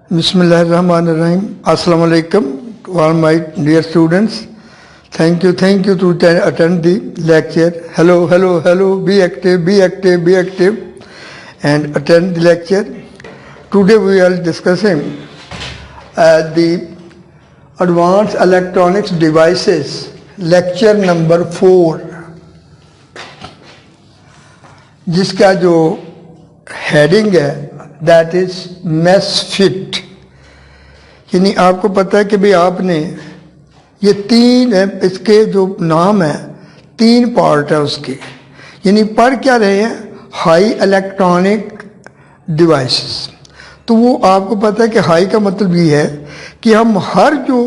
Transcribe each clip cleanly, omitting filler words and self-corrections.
Bismillahirrahmanirrahim. Assalamu alaikum to all my dear students. Thank you to attend the lecture. Hello. Be active, and attend the lecture. Today we are discussing the advanced electronics devices, lecture number 4, जिसका जो heading है that is मेसफिट। यानी आपको पता है कि भाई आपने ये तीन है, इसके जो नाम है तीन पार्ट है उसके, यानी पढ़ क्या रहे हैं हाई इलेक्ट्रॉनिक डिवाइसेस। तो वो आपको पता है कि हाई का मतलब ये है कि हम हर जो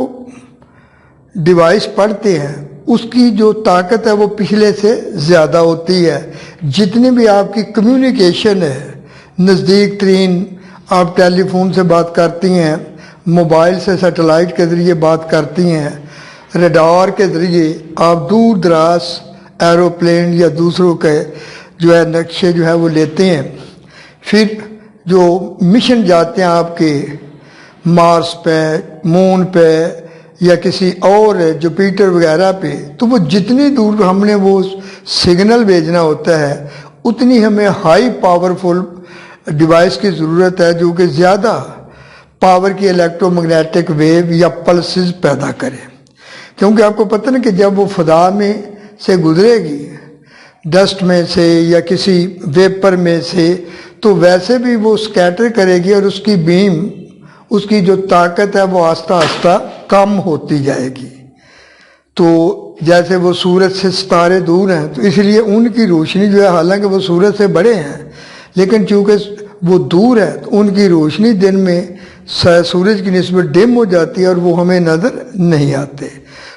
डिवाइस पढ़ते हैं उसकी जो ताकत है वो पिछले से ज़्यादा होती है। जितनी भी आपकी कम्युनिकेशन है, नज़दीक तरीन आप टेलीफोन से बात करती हैं, मोबाइल से सैटेलाइट के ज़रिए बात करती हैं, रडार के ज़रिए आप दूर दराज एरोप्लेन या दूसरों के जो है नक्शे जो है वो लेते हैं। फिर जो मिशन जाते हैं आपके मार्स पे, मून पे या किसी और जुपिटर वगैरह पे, तो वो जितनी दूर हमने वो सिग्नल भेजना होता है उतनी हमें हाई पावरफुल डिवाइस की ज़रूरत है जो कि ज़्यादा पावर की इलेक्ट्रोमैग्नेटिक वेव या पल्सेस पैदा करे। क्योंकि आपको पता ना कि जब वो फ़ज़ा में से गुजरेगी डस्ट में से या किसी वेपर में से, तो वैसे भी वो स्कैटर करेगी और उसकी बीम, उसकी जो ताकत है वो आस्ता आस्ता कम होती जाएगी। तो जैसे वो सूरज से सितारे दूर हैं तो इसलिए उनकी रोशनी जो है, हालांकि वो सूरज से बड़े हैं लेकिन चूँकि वो दूर है तो उनकी रोशनी दिन में सूरज की निस्बत डिम हो जाती है और वो हमें नज़र नहीं आते।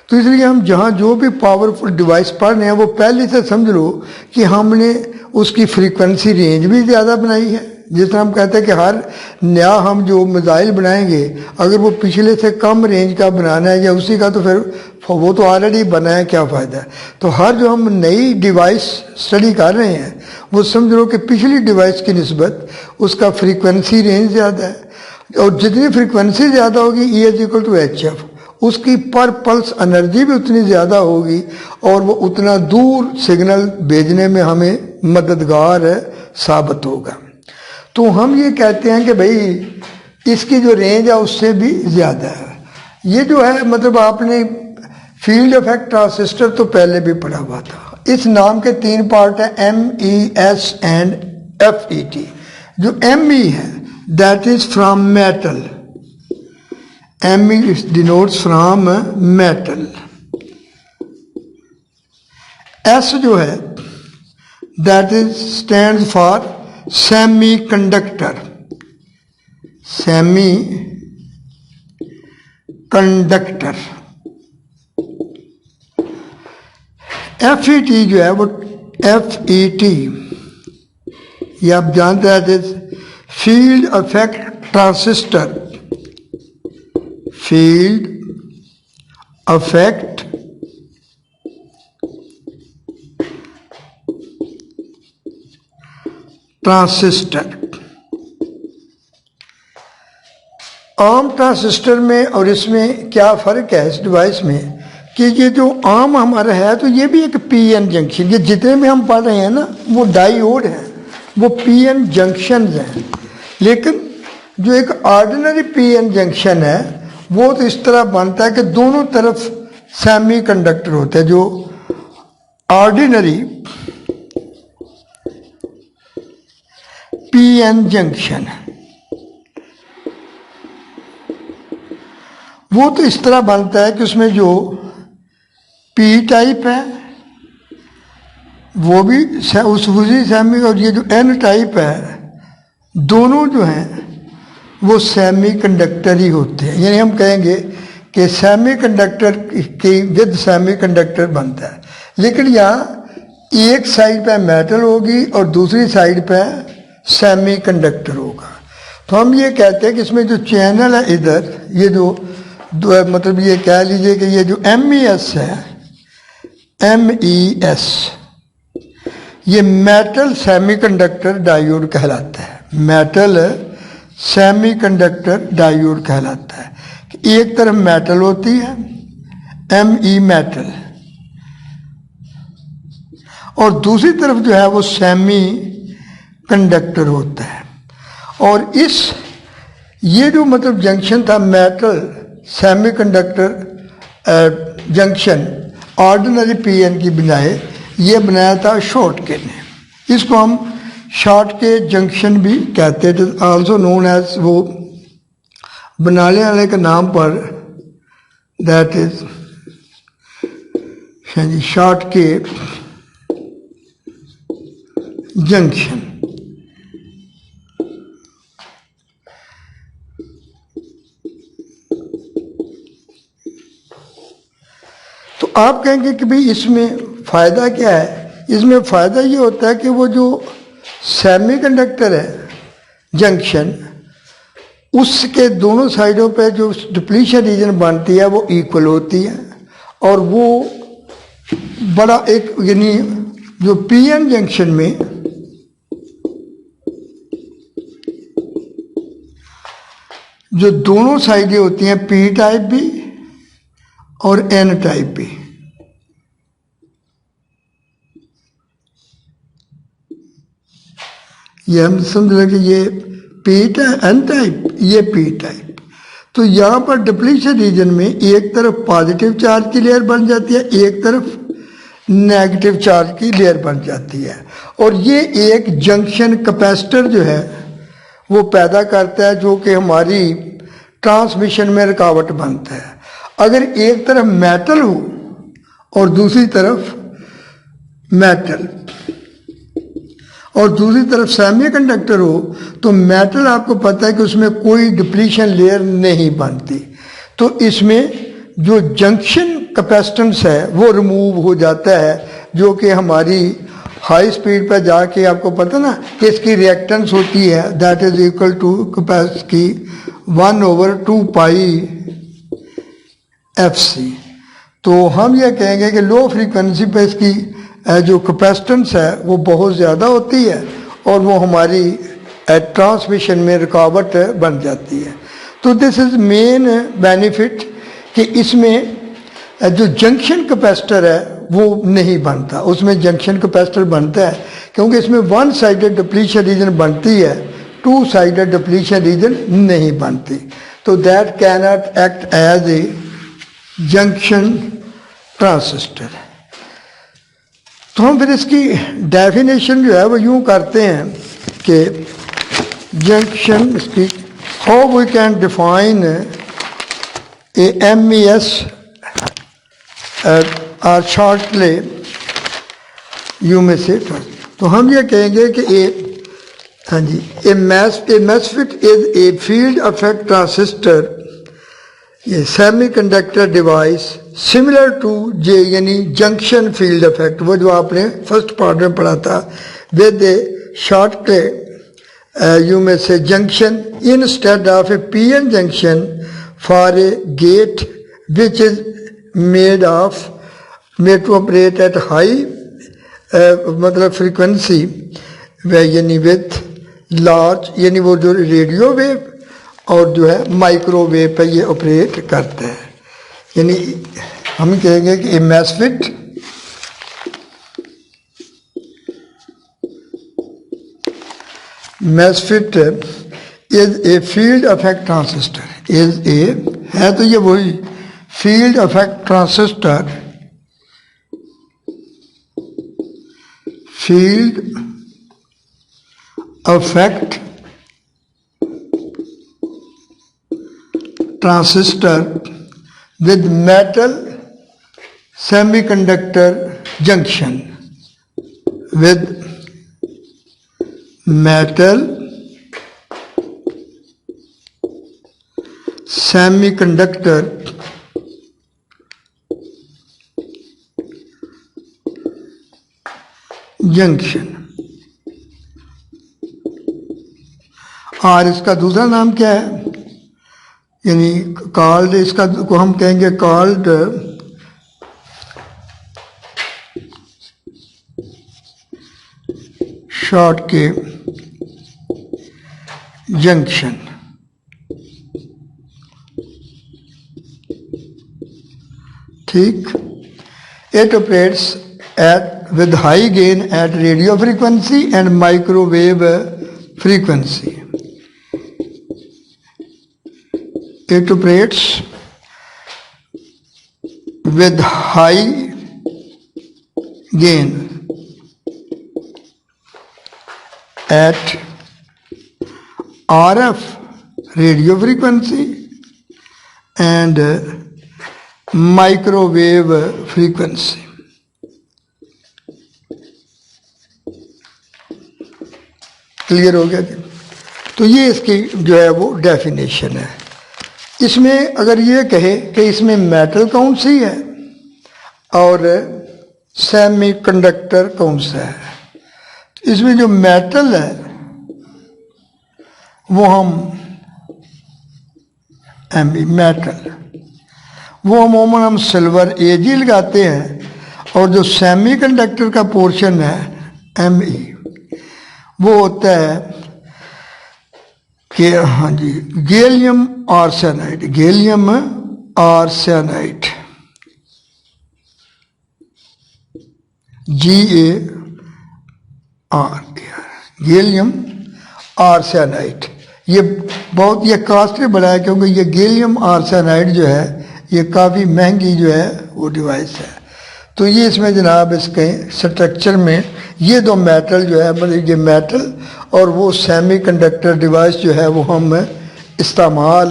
तो इसलिए हम जहाँ जो भी पावरफुल डिवाइस पढ़ रहे हैं वो पहले से समझ लो कि हमने उसकी फ्रीक्वेंसी रेंज भी ज़्यादा बनाई है। जिस तरह हम कहते हैं कि हर नया हम जो मिसाइल बनाएंगे अगर वो पिछले से कम रेंज का बनाना है या उसी का, तो फिर वो तो ऑलरेडी बना है, क्या फ़ायदा है। तो हर जो हम नई डिवाइस स्टडी कर रहे हैं वो समझ लो कि पिछली डिवाइस की निस्बत उसका फ्रीक्वेंसी रेंज ज़्यादा है, और जितनी फ्रीक्वेंसी ज़्यादा होगी E=HF, उसकी पर पल्स एनर्जी भी उतनी ज़्यादा होगी और वो उतना दूर सिग्नल भेजने में हमें मददगार साबित होगा। तो हम ये कहते हैं कि भाई इसकी जो रेंज है उससे भी ज़्यादा है। ये जो है मतलब आपने फील्ड इफेक्ट ट्रांजिस्टर तो पहले भी पढ़ा हुआ था। इस नाम के तीन पार्ट है MES एंड FET। जो ME है that is from metal, ME denotes from metal. S जो है that is stands for semi conductor, semi conductor. FET जो है वो FET ये आप जानते हैं field effect transistor, field effect transistor. आम ट्रांजिस्टर में और इसमें क्या फ़र्क है इस डिवाइस में कि ये जो आम हमारा है तो ये भी एक PN जंक्शन, ये जितने भी हम पढ़ रहे हैं ना वो डायोड हैं, वो PN जंक्शन हैं। लेकिन जो एक ऑर्डिनरी PN जंक्शन है वो तो इस तरह बनता है कि दोनों तरफ सेमी कंडक्टर होते हैं। जो ऑर्डिनरी PN जंक्शन है वो तो इस तरह बनता है कि उसमें जो P टाइप है वो भी उसी सेमी, और ये जो N टाइप है दोनों जो हैं वो सेमी कंडक्टर ही होते हैं। यानी हम कहेंगे कि सेमी कंडक्टर की विद सेमी कंडक्टर बनता है। लेकिन यहाँ एक साइड पे मेटल होगी और दूसरी साइड पे सेमी कंडक्टर होगा। तो हम ये कहते हैं कि इसमें जो चैनल है इधर, ये जो मतलब ये कह लीजिए कि ये जो MES है, MES ये मेटल सेमीकंडक्टर डायोड कहलाता है। मेटल सेमीकंडक्टर डायोड कहलाता है। कि एक तरफ मेटल होती है, Me मेटल, और दूसरी तरफ जो है वो सेमी कंडक्टर होता है। और ये जो मतलब जंक्शन था metal semiconductor junction, ordinary PN की बजाय ये बनाया था शॉटके ने। इसको हम शॉटके जंक्शन भी कहते थे, आल्सो नोन एज, वो बनाने वाले के नाम पर, दैट इज शॉटके जंक्शन। तो आप कहेंगे कि भाई इसमें फ़ायदा क्या है? इसमें फ़ायदा ये होता है कि वो जो सेमीकंडक्टर है जंक्शन, उसके दोनों साइडों पे जो डिप्लीशन रीजन बनती है वो इक्वल होती है, और वो बड़ा एक, यानी जो पीएन जंक्शन में जो दोनों साइडें होती हैं, पी टाइप भी और एन टाइप भी, ये हम समझ रहे कि ये पी टाइप, एन टाइप, ये पी टाइप। तो यहाँ पर डिप्लीशन रीजन में एक तरफ पॉजिटिव चार्ज की लेयर बन जाती है, एक तरफ नेगेटिव चार्ज की लेयर बन जाती है, और ये एक जंक्शन कैपेसिटर जो है वो पैदा करता है, जो कि हमारी ट्रांसमिशन में रुकावट बनता है। अगर एक तरफ मेटल हो और दूसरी तरफ मेटल और दूसरी तरफ सेमीकंडक्टर हो, तो मेटल आपको पता है कि उसमें कोई डिप्लीशन लेयर नहीं बनती, तो इसमें जो जंक्शन कैपेसिटेंस है वो रिमूव हो जाता है, जो कि हमारी हाई स्पीड पर जाके आपको पता ना कि इसकी रिएक्टेंस होती है, that is equal to capacity 1/2 pi FC। तो हम ये कहेंगे कि लो फ्रीक्वेंसी पे इसकी जो कैपेसिटेंस है वो बहुत ज़्यादा होती है, और वो हमारी ट्रांसमिशन में रुकावट बन जाती है। तो दिस इज़ मेन बेनिफिट कि इसमें जो जंक्शन कैपेसिटर है वो नहीं बनता, उसमें जंक्शन कैपेसिटर बनता है क्योंकि इसमें वन साइडेड डिप्लीशन रीजन बनती है, टू साइडेड डिप्लीशन रीजन नहीं बनती। तो that can not act as a junction transistor. तो हम फिर इसकी डेफिनेशन जो है वो यूँ करते हैं कि जंक्शन, इसकी how we can define a MES और शॉर्टली यू में से। तो हम ये कहेंगे कि हाँ जी, a MESFET is a field effect transistor, ये semiconductor device similar to J, यानी जंक्शन फील्ड इफेक्ट, वो जो आपने फर्स्ट पार्ट में पढ़ा था, विद ए शॉर्ट यू में से junction instead of a PN junction for a gate which is made to operate at high मतलब फ्रीक्वेंसी, यानी विथ लार्ज, यानी वो जो रेडियो वेव और जो है माइक्रोवेव पे ये ऑपरेट करते हैं। यानी हम कहेंगे कि MESFET is a field effect transistor, is a, है तो ये वही field effect transistor, field effect transistor with metal semiconductor junction, with metal semiconductor junction। और इसका दूसरा नाम क्या है, यानी कॉल्ड, इसका को हम कहेंगे कॉल्ड शॉर्टके जंक्शन। ठीक। It operates at with high gain at radio frequency and microwave frequency. It operates with high gain at RF radio frequency and microwave frequency। Clear हो गया जी? तो ये इसकी जो है वो डेफिनेशन है। इसमें अगर ये कहे कि इसमें मेटल कौन सी है और सेमीकंडक्टर कौन सा है, तो इसमें जो मेटल है वो हम मेटल वो अमूमन हम सिल्वर एजी लगाते हैं, और जो सेमीकंडक्टर का पोर्शन है एमई वो होता है कि हाँ जी gallium arsenide, gallium arsenide GAR, gallium arsenide. ये बहुत ये कॉस्टली बना है क्योंकि ये गैलियम आर्सेनाइड जो है ये काफ़ी महंगी जो है वो डिवाइस है। तो ये इसमें जनाब इसके स्ट्रक्चर में ये दो मेटल जो है मतलब ये मेटल और वो सेमीकंडक्टर डिवाइस जो है वो हम इस्तेमाल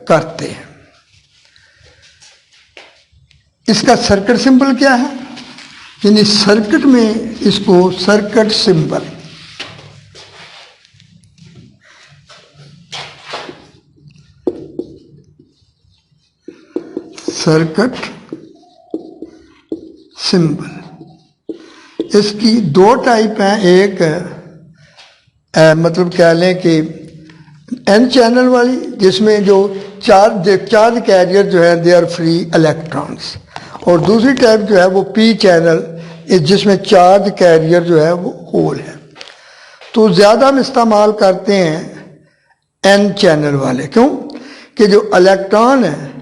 करते हैं। इसका सर्किट सिंबल क्या है, यानी सर्किट में इसको सर्किट सिंबल सर्किट सिंबल इसकी दो टाइप हैं। एक मतलब कह लें कि एन चैनल वाली जिसमें जो चार्ज कैरियर जो है दे आर फ्री इलेक्ट्रॉन्स, और दूसरी टाइप जो है वो पी चैनल जिसमें चार्ज कैरियर जो है वो होल है। तो ज़्यादा हम इस्तेमाल करते हैं एन चैनल वाले, क्यों कि जो इलेक्ट्रॉन है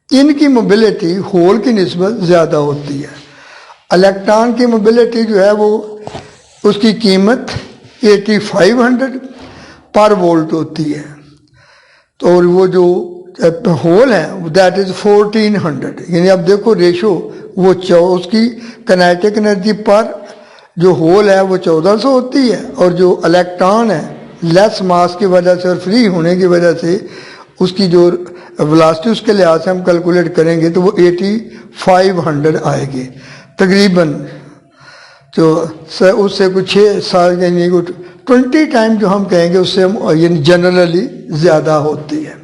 इनकी मोबिलिटी होल की निस्बत ज़्यादा होती है। इलेक्ट्रॉन की मोबिलिटी जो है वो उसकी कीमत 8500 पर वोल्ट होती है, तो वो जो होल है दैट इज़ 1400। यानी अब देखो रेशो वो उसकी काइनेटिक एनर्जी पर जो होल है वो 1400 होती है, और जो इलेक्ट्रॉन है लेस मास की वजह से और फ्री होने की वजह से उसकी जो वेलोसिटी उसके लिहाज से हम कैलकुलेट करेंगे तो वो 8500 आएगी तकरीबन। तो उससे कुछ 6 साल यानी 20 टाइम जो हम कहेंगे उससे हम यानी जनरली ज़्यादा होती है।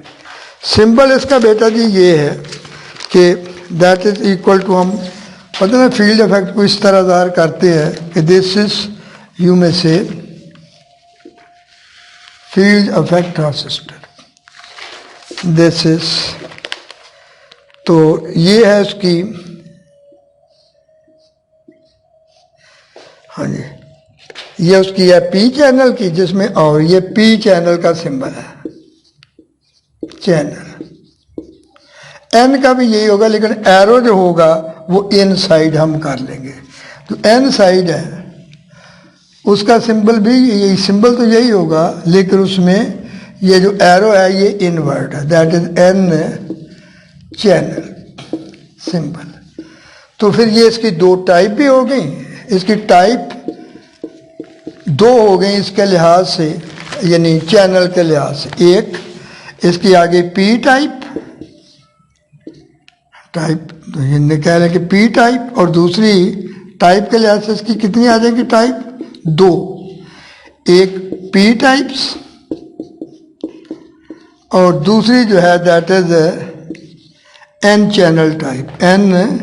सिंबल इसका बेटा जी ये है कि दैट इज़ इक्वल टू, हम पता ना फील्ड इफेक्ट को इस तरह ज़ाहिर करते हैं कि दिस इज यू में से field effect transistor, this is, तो ये है उसकी, हाँ जी ये उसकी है पी चैनल की जिसमें, और ये पी चैनल का सिंबल है चैनल। एन का भी यही होगा लेकिन एरो जो होगा वो इन साइड हम कर लेंगे। तो एन साइड है उसका सिंबल भी यही, सिंबल तो यही होगा लेकिन उसमें ये जो एरो है ये इनवर्ट है, that is N channel symbol. तो फिर ये इसकी दो टाइप भी हो गई, इसकी टाइप दो हो गई इसके लिहाज से यानी चैनल के लिहाज से। एक इसकी आगे पी टाइप तो ये कह रहे हैं कि पी टाइप, और दूसरी टाइप के लिहाज से इसकी कितनी आ जाएगी टाइप, दो, एक पी टाइप्स और दूसरी जो है that is N channel type, N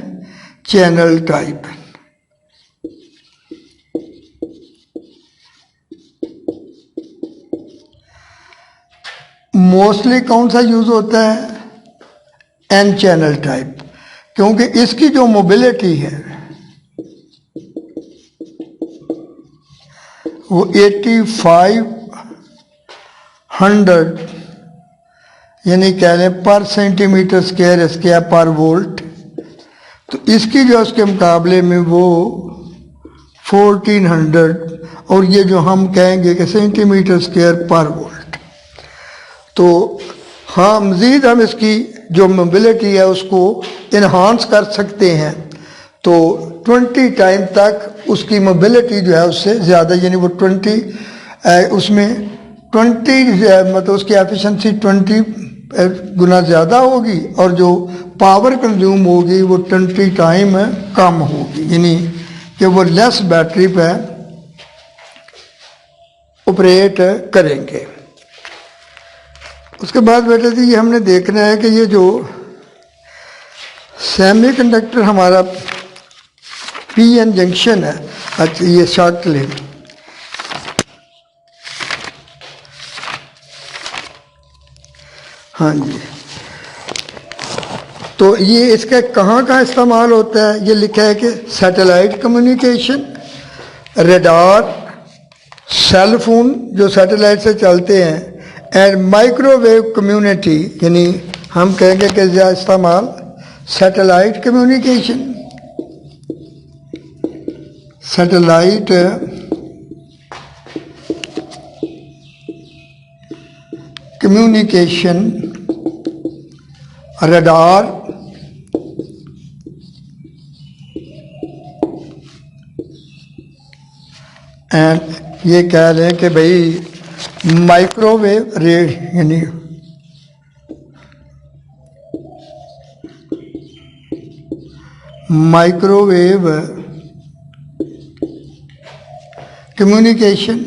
channel type. Mostly कौन सा यूज होता है, एन चैनल टाइप, क्योंकि इसकी जो मोबिलिटी है वो 8500 यानी कह लें पर सेंटीमीटर स्क्वायर इसके है पर वोल्ट। तो इसकी जो उसके मुकाबले में वो 1400 और ये जो हम कहेंगे कि सेंटीमीटर स्क्वायर पर वोल्ट। तो हाँ, मज़ीद हम इसकी जो मोबिलिटी है उसको इन्हांस कर सकते हैं। तो 20 टाइम तक उसकी मोबिलिटी जो है उससे ज़्यादा, यानी वो 20 उसमें 20 मतलब उसकी एफिशिएंसी 20 गुना ज़्यादा होगी और जो पावर कंज्यूम होगी वो 20 टाइम कम होगी, यानी कि वो लेस बैटरी पे ऑपरेट करेंगे। उसके बाद बेटे जी ये हमने देखना है कि ये जो सेमीकंडक्टर हमारा पीएन जंक्शन है, अच्छा ये शॉर्ट ले, हाँ जी, तो ये इसका कहाँ कहाँ इस्तेमाल होता है, ये लिखा है कि satellite communication, radar, cell phone जो सैटेलाइट से चलते हैं, एंड माइक्रोवेव कम्युनिटी, यानी हम कहेंगे कि ज़्यादा इस्तेमाल satellite communication, satellite communication, radar, and ये कह रहे हैं कि भाई माइक्रोवेव रेड, यानी माइक्रोवेव कम्युनिकेशन,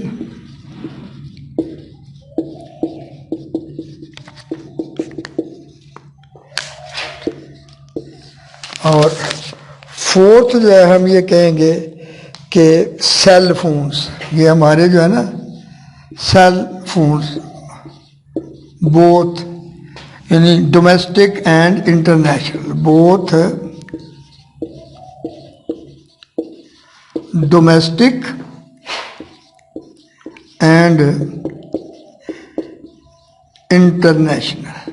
और फोर्थ जो है हम ये कहेंगे कि सेल फोन्स, ये हमारे जो है ना सेल फोन्स, बोथ यानी domestic and international, both domestic and international,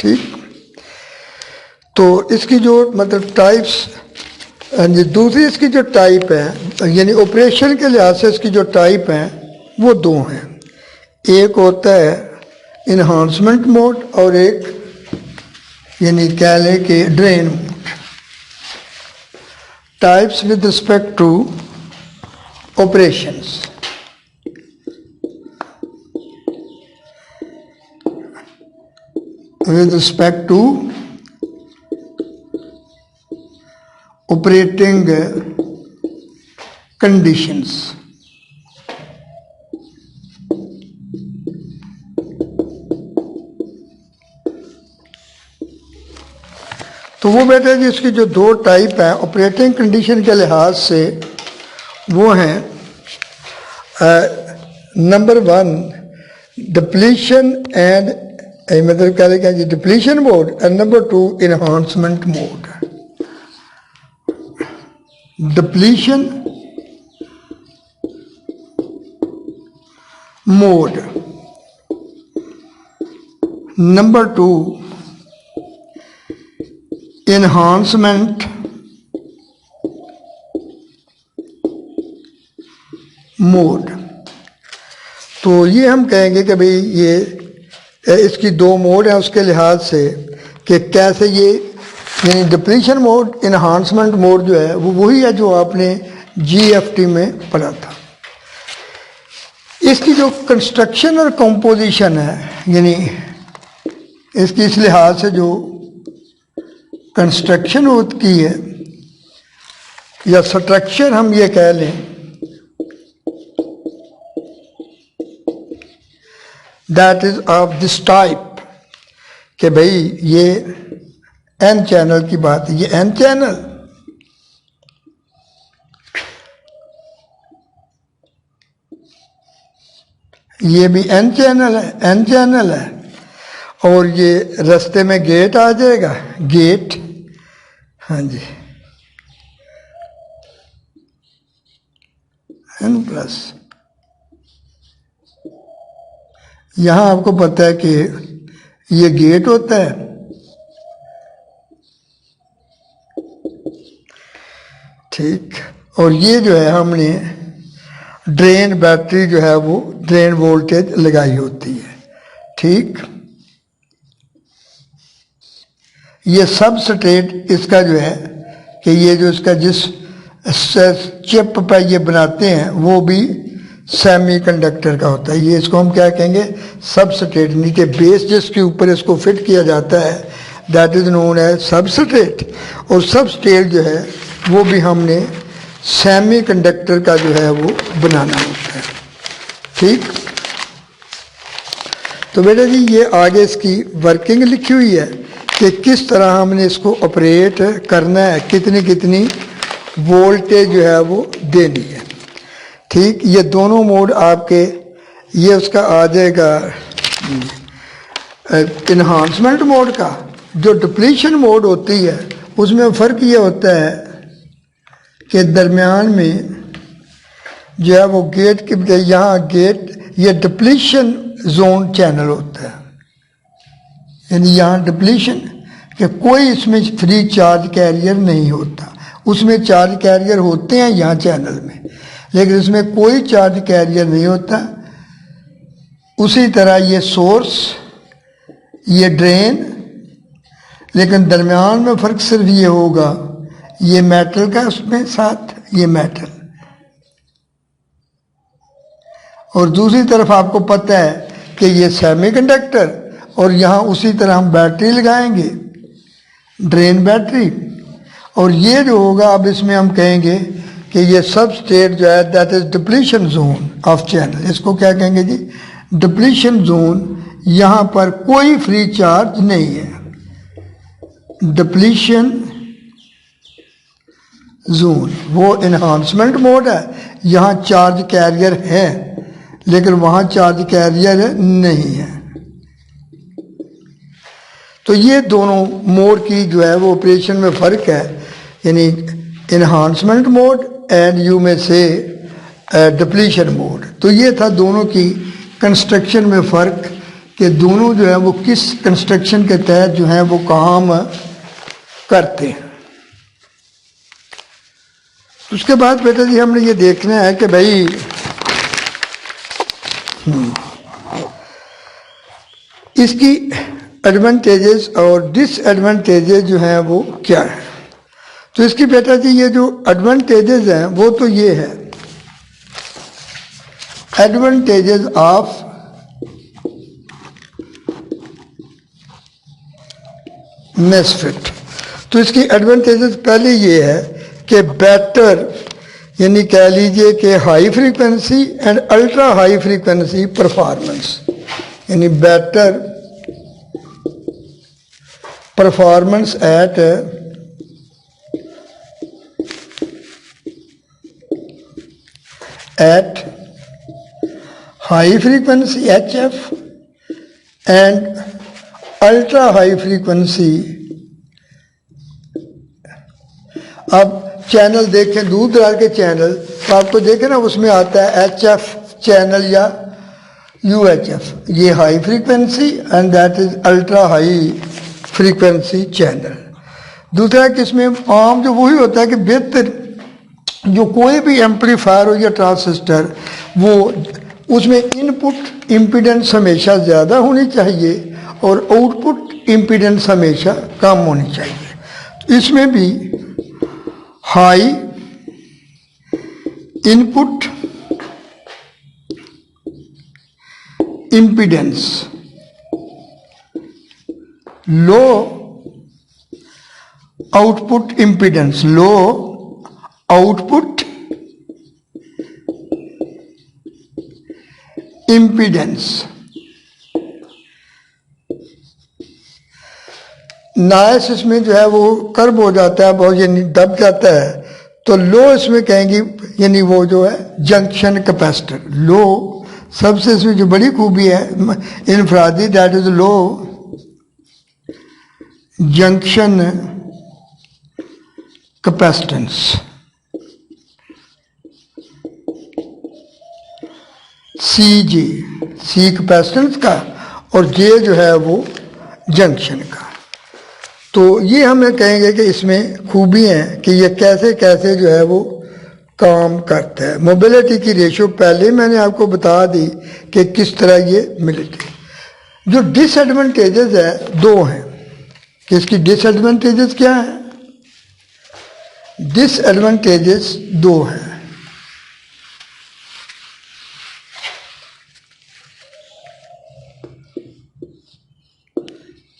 ठीक। तो इसकी जो मतलब टाइप्स, दूसरी इसकी जो टाइप है, यानी ऑपरेशन के लिहाज से इसकी जो टाइप हैं वो दो हैं। एक होता है इन्हांसमेंट मोड और एक यानी कह लें कि drain mode. Types with respect to operations, with respect to operating conditions। तो वो बेटे जी इसकी जो दो टाइप है ऑपरेटिंग कंडीशन के लिहाज से वो हैं, नंबर 1 डिप्लीशन एंड मतलब कह रहे हैं depletion mode, and number 2 enhancement mode. Depletion mode, number 2 enhancement mode. तो ये हम कहेंगे कि भाई ये इसकी दो मोड हैं उसके लिहाज से कि कैसे ये, यानी डिप्लीशन मोड, इन्हांसमेंट मोड जो है वो वही है जो आपने जीएफटी में पढ़ा था। इसकी जो कंस्ट्रक्शन और कंपोजिशन है, यानी इसकी इस लिहाज से जो कंस्ट्रक्शन होती है या स्ट्रक्चर हम ये कह लें, that is of this type, कि भाई ये एन चैनल की बात है, ये एन चैनल, ये भी एन चैनल है, एन चैनल है, और ये रास्ते में गेट आ जाएगा, गेट, हाँ जी, एन प्लस। यहाँ आपको पता है कि ये गेट होता है, ठीक। और ये जो है हमने ड्रेन बैटरी जो है वो ड्रेन वोल्टेज लगाई होती है, ठीक। ये सबस्ट्रेट इसका जो है कि ये जो इसका जिस चिप पर ये बनाते हैं वो भी सेमीकंडक्टर का होता है। ये इसको हम क्या कहेंगे, सबस्ट्रेट। नीचे बेस जिसके ऊपर इसको फिट किया जाता है that is known as substrate. और सबस्ट्रेट जो है वो भी हमने सेमीकंडक्टर का जो है वो बनाना होता है, ठीक। तो बेटा जी ये आगे इसकी वर्किंग लिखी हुई है कि किस तरह हमने इसको ऑपरेट करना है, कितनी कितनी वोल्टेज जो है वो देनी है, ठीक। ये दोनों मोड आपके, ये उसका आ जाएगा इन्हांसमेंट मोड का। जो डिप्लीशन मोड होती है उसमें फ़र्क ये होता है कि दरमियान में जो है वो गेट के यहाँ गेट ये डिप्लीशन जोन चैनल होता है, यानी यहाँ डिप्लीशन कि कोई इसमें फ्री चार्ज कैरियर नहीं होता। उसमें चार्ज कैरियर होते हैं यहाँ चैनल में, लेकिन इसमें कोई चार्ज कैरियर नहीं होता। उसी तरह ये सोर्स, ये ड्रेन, लेकिन दरमियान में फ़र्क सिर्फ ये होगा, ये मेटल का उसमें साथ ये मेटल। और दूसरी तरफ आपको पता है कि ये सेमीकंडक्टर, और यहाँ उसी तरह हम बैटरी लगाएंगे, ड्रेन बैटरी। और ये जो होगा अब इसमें हम कहेंगे कि ये सबस्ट्रेट जो है that is depletion zone of channel. इसको क्या कहेंगे जी, डिप्लीशन जोन। यहाँ पर कोई फ्री चार्ज नहीं है, डिप्लीशन जोन। वो इन्हांसमेंट मोड है, यहाँ चार्ज कैरियर है लेकिन वहाँ चार्ज कैरियर नहीं है। तो ये दोनों मोड की जो है वो ऑपरेशन में फ़र्क है, यानी इन्हांसमेंट मोड एंड यू में से डिप्लीशन मोड। तो ये था दोनों की कंस्ट्रक्शन में फ़र्क कि दोनों जो है वो किस कंस्ट्रक्शन के तहत जो है वो काम करते हैं। उसके बाद बेटा जी हमने ये देखना है कि भाई इसकी एडवांटेजेस और डिसएडवांटेजेस जो हैं वो क्या है। तो इसकी बेटा जी ये जो एडवांटेजेस हैं वो तो ये है, एडवांटेजेस ऑफ मेसफेट। तो इसकी एडवांटेजेस पहले ये है कि बेटर, यानी कह लीजिए कि high frequency and ultra high frequency performance, यानी better performance at high frequency HF and ultra high frequency. अब चैनल देखें, दूर दराज के चैनल तो आपको देखें ना उसमें आता है HF चैनल या UHF, ये high frequency and that is ultra high frequency channel. दूसरा किसमें आम जो वही होता है कि बेहतर जो कोई भी एम्पलीफायर हो या ट्रांसिस्टर, वो उसमें इनपुट इम्पीडेंस हमेशा ज़्यादा होनी चाहिए और आउटपुट इम्पीडेंस हमेशा कम होनी चाहिए। तो इसमें भी high input impedance, low output impedance, low output impedance. Nice इसमें जो है वो कर्व हो जाता है, बहुत यानी दब जाता है। तो लो इसमें कहेंगे यानी वो जो है जंक्शन कैपेसिटर। लो सबसे इसमें जो बड़ी खूबी है इनफरादी, that is low junction capacitance. CG, C capacitance का और J जो है वो जंक्शन का। तो ये हमें कहेंगे कि इसमें खूबी हैं कि ये कैसे कैसे जो है वो काम करता है। मोबिलिटी की रेशियो पहले मैंने आपको बता दी कि किस तरह ये मिलती। जो डिसएडवांटेजेस है दो हैं कि इसकी डिसएडवांटेजेस क्या है। डिसएडवांटेजेस दो हैं।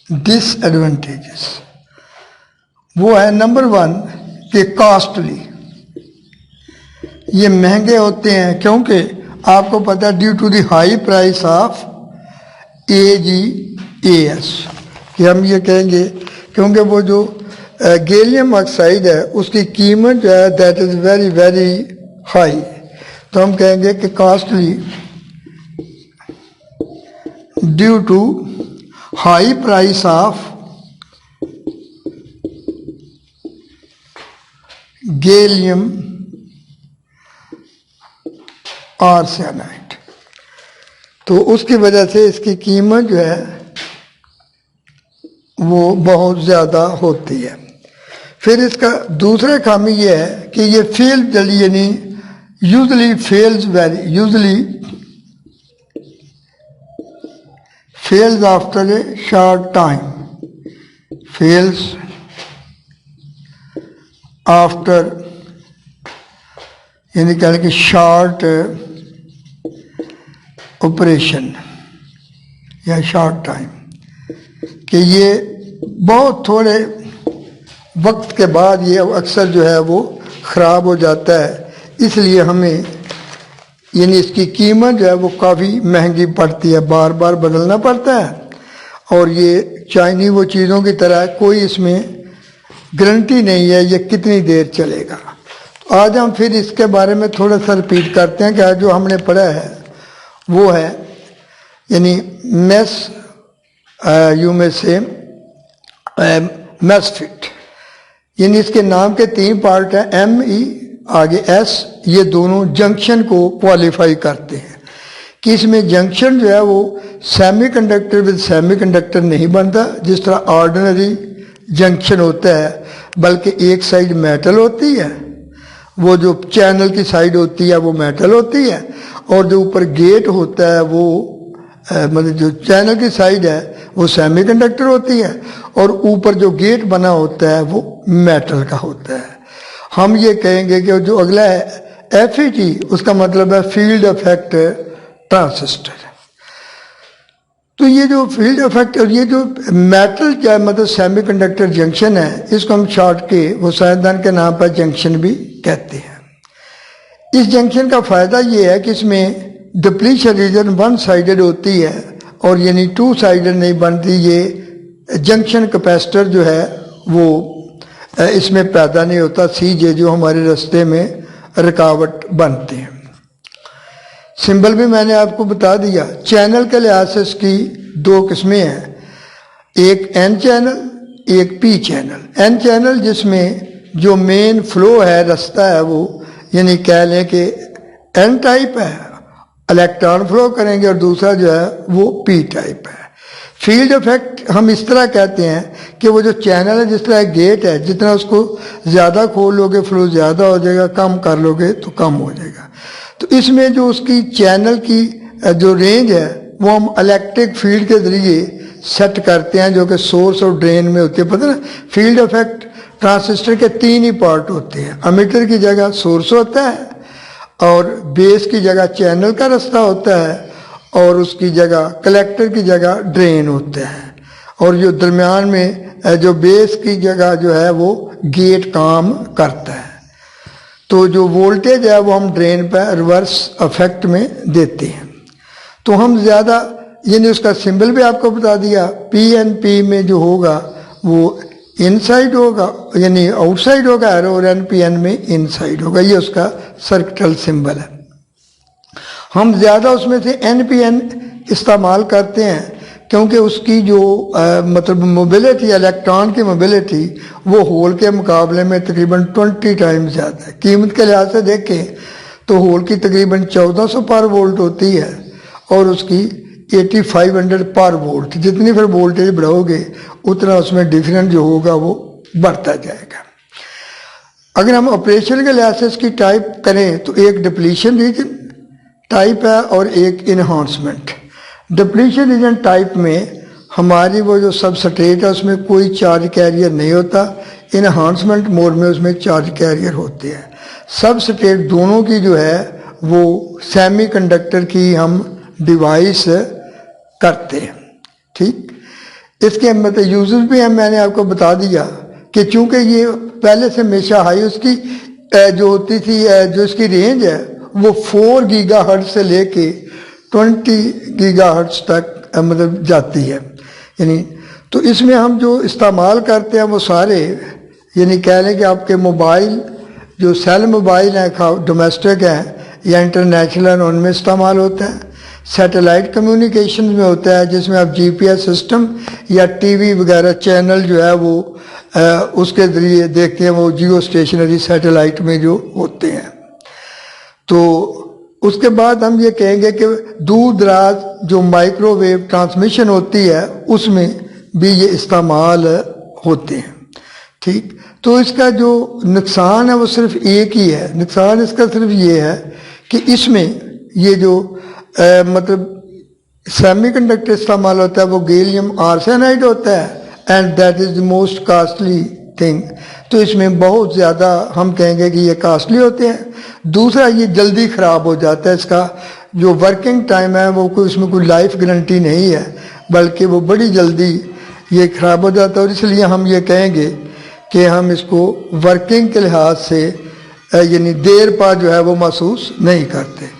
डिसएडवांटेजेस वो है नंबर 1 कि कॉस्टली, ये महंगे होते हैं क्योंकि आपको पता है due to the high price of AgAs कि हम ये कहेंगे क्योंकि वो जो गैलियम ऑक्साइड है उसकी कीमत जो है that is very very high, तो हम कहेंगे कि costly due to high price of gallium arsenide, तो उसकी वजह से इसकी कीमत जो है वो बहुत ज़्यादा होती है। फिर इसका दूसरा खामी ये है कि ये फेल जल्दी यानी usually fails after a short time, fails after यानी कहने कि शॉर्ट ऑपरेशन या शॉर्ट टाइम, कि ये बहुत थोड़े वक्त के बाद ये अक्सर जो है वो ख़राब हो जाता है, इसलिए हमें यानी इसकी कीमत जो है वो काफ़ी महंगी पड़ती है, बार बार बदलना पड़ता है। और ये चाइनीज़ वो चीज़ों की तरह कोई इसमें गारंटी नहीं है ये कितनी देर चलेगा। तो आज हम फिर इसके बारे में थोड़ा सा रिपीट करते हैं कि आज जो हमने पढ़ा है वो है यानी मेस यू में से मेसफिट, यानी इसके नाम के 3 पार्ट हैं, ME आगे S, ये दोनों जंक्शन को क्वालिफाई करते हैं कि इसमें जंक्शन जो है वो सेमीकंडक्टर विद सेमीकंडक्टर नहीं बनता जिस तरह ऑर्डिनरी जंक्शन होता है, बल्कि एक साइड मेटल होती है, वो जो चैनल की साइड होती है वो मेटल होती है, और जो ऊपर गेट होता है वो मतलब जो चैनल की साइड है वो सेमीकंडक्टर होती है, और ऊपर जो गेट बना होता है वो मेटल का होता है। हम ये कहेंगे कि जो अगला है FET, उसका मतलब है फील्ड इफेक्ट ट्रांजिस्टर। तो ये जो फील्ड इफेक्ट और ये जो मेटल क्या मतलब सेमीकंडक्टर जंक्शन है, इसको हम शॉर्ट के वो साइंसदान के नाम पर जंक्शन भी कहते हैं। इस जंक्शन का फ़ायदा ये है कि इसमें डिप्लीशन रीजन 1 साइडेड होती है और यानी 2 साइडेड नहीं बनती। ये जंक्शन कैपेसिटर जो है वो इसमें पैदा नहीं होता, CJ जो हमारे रास्ते में रुकावट बनते हैं। सिंबल भी मैंने आपको बता दिया। चैनल के लिहाज से इसकी 2 किस्में हैं, एक N चैनल, एक P चैनल। N चैनल जिसमें जो मेन फ्लो है रास्ता है वो यानी कह लें कि N टाइप है, इलेक्ट्रॉन फ्लो करेंगे, और दूसरा जो है वो P टाइप है। फील्ड इफेक्ट हम इस तरह कहते हैं कि वो जो चैनल है जिस तरह गेट है, जितना उसको ज़्यादा खोल लोगे फ्लो ज़्यादा हो जाएगा, कम कर लोगे तो कम हो जाएगा। तो इसमें जो उसकी चैनल की जो रेंज है वो हम इलेक्ट्रिक फील्ड के ज़रिए सेट करते हैं, जो कि सोर्स और ड्रेन में होती है। पता ना फील्ड इफेक्ट ट्रांजिस्टर के 3 ही पार्ट होते हैं, एमिटर की जगह सोर्स होता है, और बेस की जगह चैनल का रास्ता होता है, और उसकी जगह कलेक्टर की जगह ड्रेन होते हैं, और जो दरमियान में जो बेस की जगह जो है वो गेट काम करता है। तो जो वोल्टेज है वो हम ड्रेन पर रिवर्स इफेक्ट में देते हैं। तो हम ज़्यादा यानी उसका सिंबल भी आपको बता दिया, PNP में जो होगा वो इनसाइड होगा यानी आउटसाइड होगा, और NPN में इनसाइड होगा, ये उसका सर्किटल सिंबल है। हम ज़्यादा उसमें से NPN इस्तेमाल करते हैं क्योंकि उसकी जो मतलब मोबिलिटी, इलेक्ट्रॉन की मोबिलिटी वो होल के मुकाबले में तकरीबन 20 टाइम्स ज़्यादा है। कीमत के लिहाज से देखें तो होल की तकरीबन 1400 पर वोल्ट होती है और उसकी 8500 पर वोल्ट। जितनी फिर वोल्टेज बढ़ाओगे उतना उसमें डिफरेंट जो होगा वो बढ़ता जाएगा। अगर हम ऑपरेशन के लिहाज से इसकी टाइप करें तो एक डिप्लीशन रीजन टाइप है और एक इन्हांसमेंट। डिप्लीशन रीजन टाइप में हमारी वो जो सबस्ट्रेट है उसमें कोई चार्ज कैरियर नहीं होता। इन्हांसमेंट मोड में उसमें चार्ज कैरियर होते हैं। सबस्ट्रेट दोनों की जो है वो सेमीकंडक्टर की हम डिवाइस करते हैं। ठीक, इसके मतलब यूजेस भी हैं, मैंने आपको बता दिया कि चूंकि ये पहले से हमेशा हाई उसकी जो होती थी जो इसकी रेंज है वो 4 गीगाहर्ट्ज से लेके 20 गीगाहर्ट्ज तक मतलब जाती है। यानी तो इसमें हम जो इस्तेमाल करते हैं वो सारे यानी कह लें कि आपके मोबाइल जो सेल मोबाइल हैं डोमेस्टिक हैं या इंटरनेशनल हैं उनमें इस्तेमाल होता है। सैटेलाइट कम्युनिकेशन में होता है जिसमें आप जीपीएस सिस्टम या टीवी वगैरह चैनल जो है वो उसके ज़रिए देखते हैं, वो जियो स्टेशनरी सैटेलाइट में जो होते हैं। तो उसके बाद हम ये कहेंगे कि दूर दराज जो माइक्रोवेव ट्रांसमिशन होती है उसमें भी ये इस्तेमाल होते हैं। ठीक, तो इसका जो नुकसान है वो सिर्फ एक ही है। नुकसान इसका सिर्फ ये है कि इसमें ये जो मतलब सेमीकंडक्टर इस्तेमाल होता है वो गैलियम आर्सेनाइड होता है and that is the most costly thing. तो इसमें बहुत ज़्यादा हम कहेंगे कि ये कास्टली होते हैं। दूसरा ये जल्दी ख़राब हो जाता है, इसका जो वर्किंग टाइम है वो कोई इसमें कोई लाइफ गारंटी नहीं है बल्कि वो बड़ी जल्दी ये ख़राब हो जाता है। और इसलिए हम ये कहेंगे कि हम इसको वर्किंग के लिहाज से यानी देर पा जो है वो महसूस नहीं करते।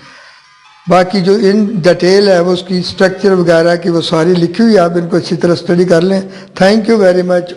बाकी जो इन डिटेल है वो उसकी स्ट्रक्चर वगैरह की वो सारी लिखी हुई है, आप इनको अच्छी तरह स्टडी कर लें। Thank you very much.